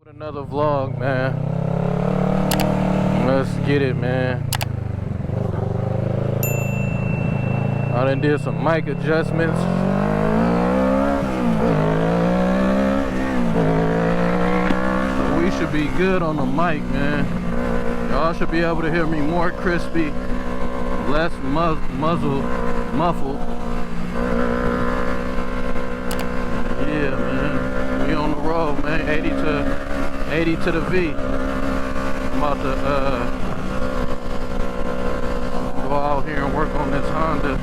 With another vlog, man. Let's get it, man. I done did some mic adjustments. So we should be good on the mic, man. Y'all should be able to hear me more crispy, less muffled. Yeah, man. We on the road, man. 80 to the V. I'm about to go out here and work on this Honda.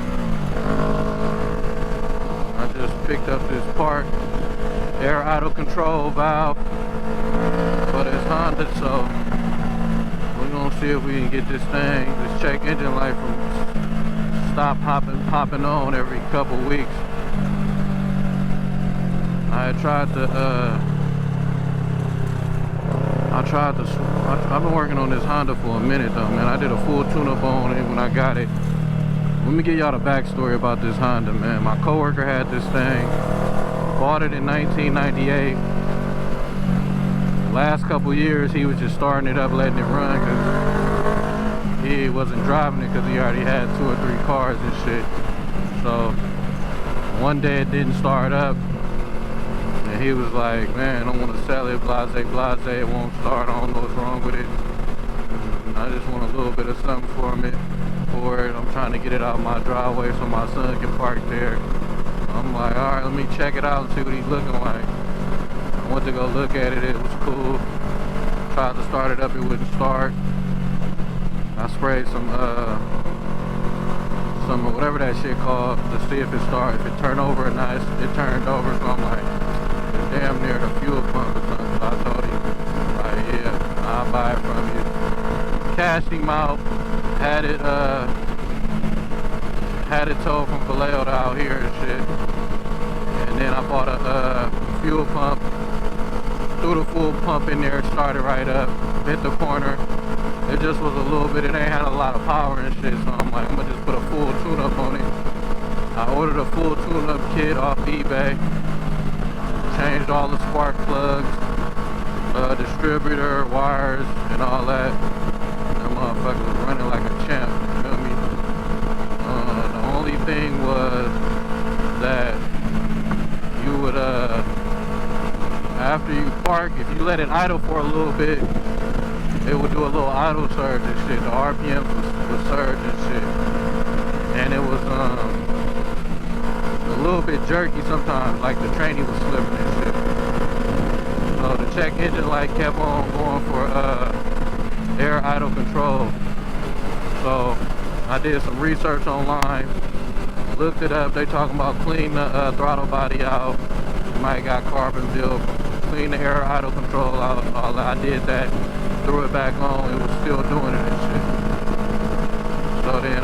I just picked up this part, air idle control valve for this Honda, so we're gonna see if we can get this check engine light from stop popping on every couple weeks. I've been working on this Honda for a minute though, man. I did a full tune-up on it when I got it. Let me give y'all the backstory about this Honda, man. My coworker had this thing, bought it in 1998. The last couple years, he was just starting it up, letting it run, because he wasn't driving it because he already had 2 or 3 cars and shit. So one day it didn't start up. And he was like, man, I don't want to sell it, blase, it won't start, I don't know what's wrong with it. I just want a little bit of something for it. I'm trying to get it out of my driveway so my son can park there. I'm like, alright, let me check it out and see what he's looking like. I went to go look at it, it was cool. Tried to start it up, it wouldn't start. I sprayed some whatever that shit called to see if it started, if it turned over or not. It turned over, so I'm like, damn near the fuel pump or something. So I told him, like, yeah, I'll buy it from you. Cashed him out, had it towed from Vallejo to out here and shit. And then I bought a fuel pump, threw the full pump in there, started right up, hit the corner. It just was a little bit, it ain't had a lot of power and shit, so I'm like, I'm gonna just put a full tune-up on it. I ordered a full tune-up kit off eBay. Changed all the spark plugs, distributor, wires, and all that. That motherfucker was running like a champ, you feel me? The only thing was that you would, after you park, if you let it idle for a little bit, it would do a little idle surge and shit. The RPM would surge and shit. And it was, a little bit jerky sometimes, like the tranny was slipping and shit. So the check engine light kept on going for air idle control. So I did some research online, looked it up. They talking about clean the throttle body out. You might got carbon built, clean the air idle control out. All that. I did that, threw it back on. It was still doing it and shit. So then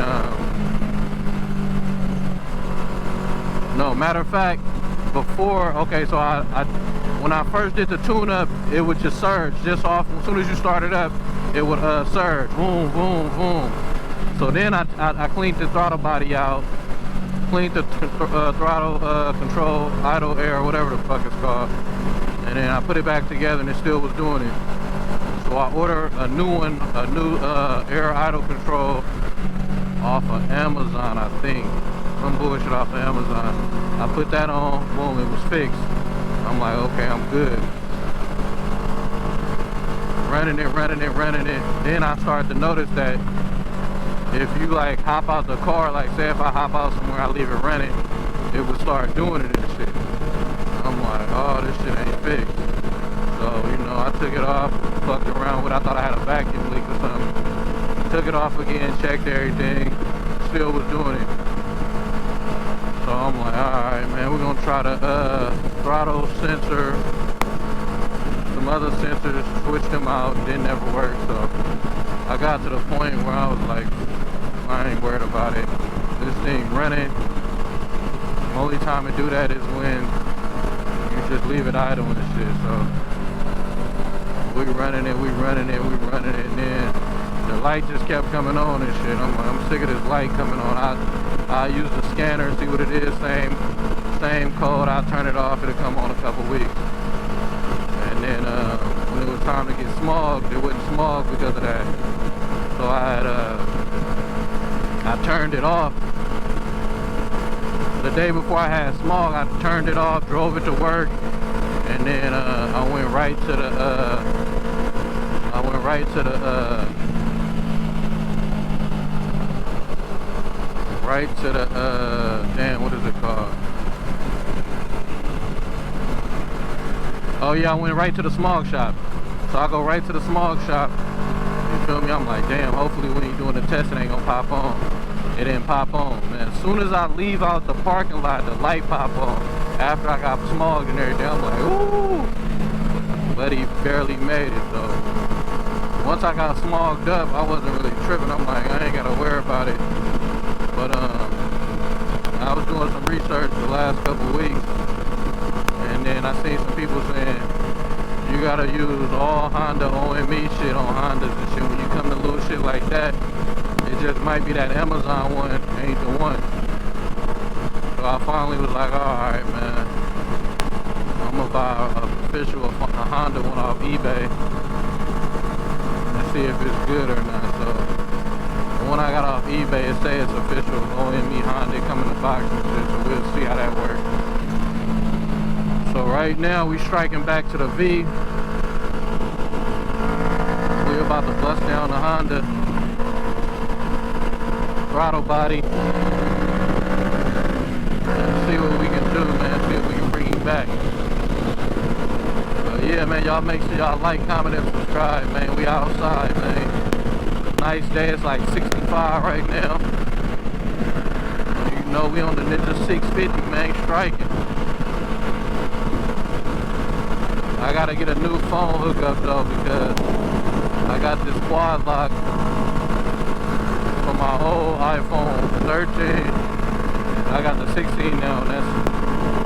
no, matter of fact, before, okay, so when I first did the tune-up, it would just surge, just off, as soon as you start it up, it would surge, boom, boom, boom. So then I cleaned the throttle body out, cleaned the throttle control, idle air, whatever the fuck it's called, and then I put it back together and it still was doing it. So I ordered a new one, a new air idle control off of Amazon, I think. Some bullshit off of Amazon. I put that on, boom, it was fixed. I'm like, okay, I'm good. Running it. Then I started to notice that if you like hop out the car, like say if I hop out somewhere, I leave it running, it would start doing it and shit. I'm like, oh, this shit ain't fixed. So, you know, I took it off, fucked around with it. I thought I had a vacuum leak or something. Took it off again, checked everything, still was doing it. So I'm like, alright, man, we're gonna try the throttle sensor, some other sensors, switch them out, didn't ever work. So I got to the point where I was like, I ain't worried about it. This thing running. The only time to do that is when you just leave it idle and shit. So we running it, and then the light just kept coming on and shit. I'm like, I'm sick of this light coming on. I use the scanner, see what it is, same code. I'll turn it off, it'll come on a couple weeks. And then smog. It wouldn't smog because of that. So I turned it off. The day before I had smog, I turned it off, drove it to work, and then I went right to the damn, what is it called? Oh yeah, I went right to the smog shop. So I go right to the smog shop. You feel me? I'm like, damn, hopefully when you're doing the test, it ain't gonna pop on. It didn't pop on, man. As soon as I leave out the parking lot, the light pop on. After I got smogged and everything, I'm like, ooh. But he barely made it, though. Once I got smogged up, I wasn't really tripping. I'm like, I ain't gotta worry about it. But I was doing some research the last couple weeks, and then I seen some people saying you gotta use all Honda OME shit on Hondas and shit. When you come to little shit like that, it just might be that Amazon one ain't the one. So I finally was like, alright, man, I'm gonna buy a Honda one off eBay and see if it's good or not. So when I got off eBay, it says it's official OME Honda, come in the box and shit, so we'll see how that works. So right now we striking back to the V. We're about to bust down the Honda throttle body and see what we can do, man. See if we can bring him back. But yeah, man, y'all make sure y'all like, comment, and subscribe, man. We outside, man. Nice day. It's like 65 right now. You know we on the Ninja 650, man, striking. I gotta get a new phone hookup though, because I got this quad lock from my old iPhone 13. I got the 16 now, and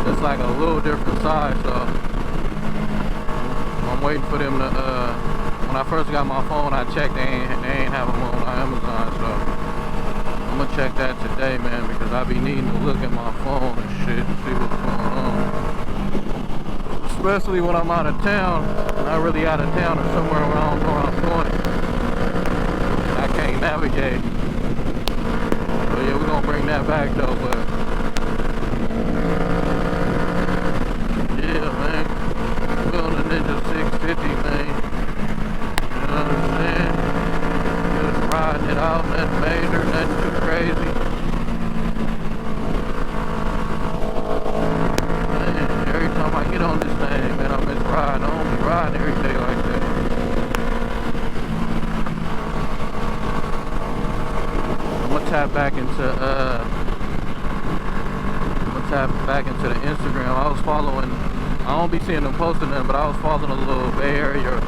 that's like a little different size. So I'm waiting for them to. When I first got my phone, I checked they ain't have them on Amazon. So I'm gonna check that today, man, because I be needing to look at my phone and shit and see what's going on. Especially when I'm out of town, not really out of town or somewhere where I don't know where I'm going. I can't navigate. But yeah, we're gonna bring that back though, but yeah, man. We're on the Ninja 650, man. You know what I'm saying? Just riding it out, nothing major, nothing too crazy. Every time I get on this thing, man, I miss riding. I don't be riding every day like that. I'm gonna tap back into the Instagram. I was following, I don't be seeing them posting them, but I was following a little Bay Area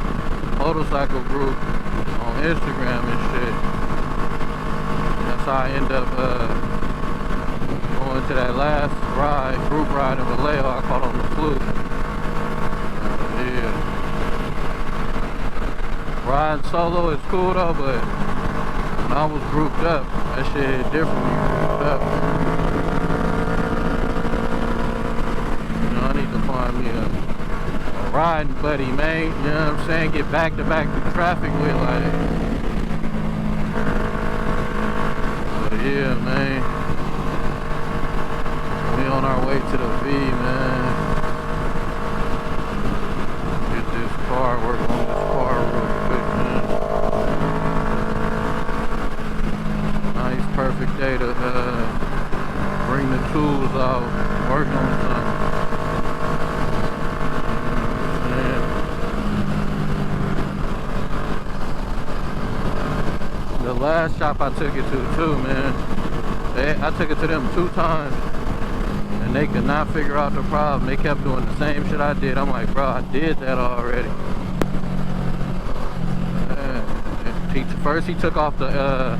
motorcycle group on Instagram and shit. That's how I end up going to that last group ride in Vallejo. I caught on the fluke. Yeah. Riding solo is cool though, but when I was grouped up, that shit hit different when you grouped up. You know, I need to find me a riding buddy, man. You know what I'm saying? Get back to back through traffic with, like. But yeah, man. We on our way to the V, man. Get this car, work on this car real quick, man. Nice, perfect day to bring the tools out, work on something. The last shop I took it to too, man. I took it to them 2 times. And they could not figure out the problem. They kept doing the same shit I did. I'm like, bro, I did that already. First he took off the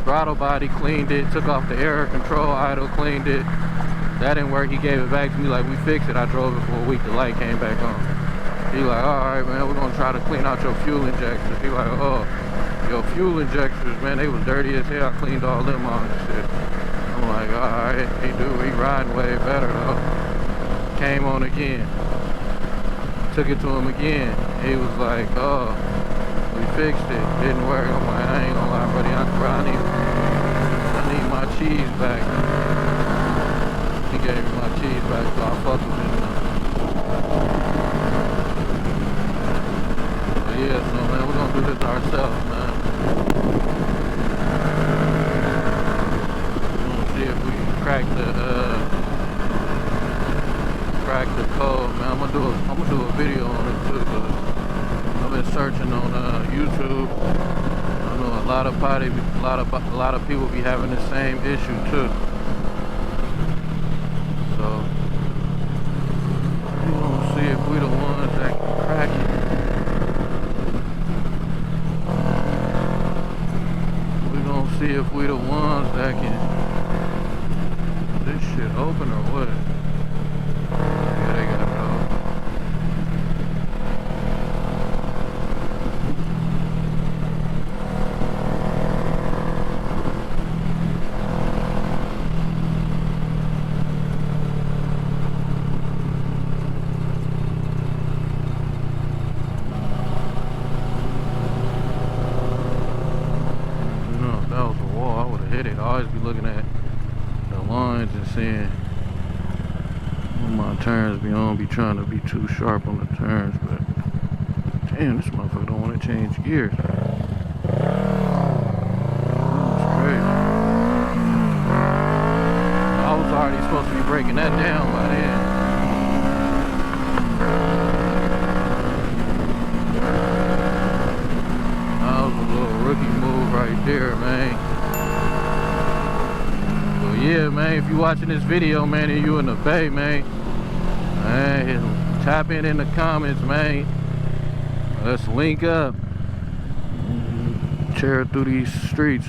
throttle body, cleaned it, took off the air control idle, cleaned it. That didn't work. He gave it back to me like, we fixed it. I drove it for a week. The light came back on. He like, alright, man, we're gonna try to clean out your fuel injectors. He like, oh, your fuel injectors, man, they was dirty as hell. I cleaned all them out and shit. I'm like, alright, he riding way better though. Came on again. took it to him again. He was like, oh, we fixed it. Didn't work. I'm like, I ain't gonna lie, buddy. I need my cheese back. He gave me my cheese back, so I fucked with him now. But yeah, so man, we're gonna do this ourselves, man. We're gonna see if we can crack the code, man. I'm gonna do a video on it too, cause I've been searching on YouTube. I know a lot of people be having the same issue too. So we're gonna see if we the ones that can crack it. We're gonna see if we the ones that can. This shit open or what? Yeah, they got it open. You know, if that was a wall, I would have hit it. I always be looking at the lines and seeing when my turns be on, be trying to be too sharp on the turns, but damn, this motherfucker don't want to change gears. That's crazy. I was already supposed to be breaking that down by then. That was a little rookie move right there, man. But yeah, man, if you watching this video, man, and you in the Bay, man, tap in the comments, man. Let's link up. Tear through these streets.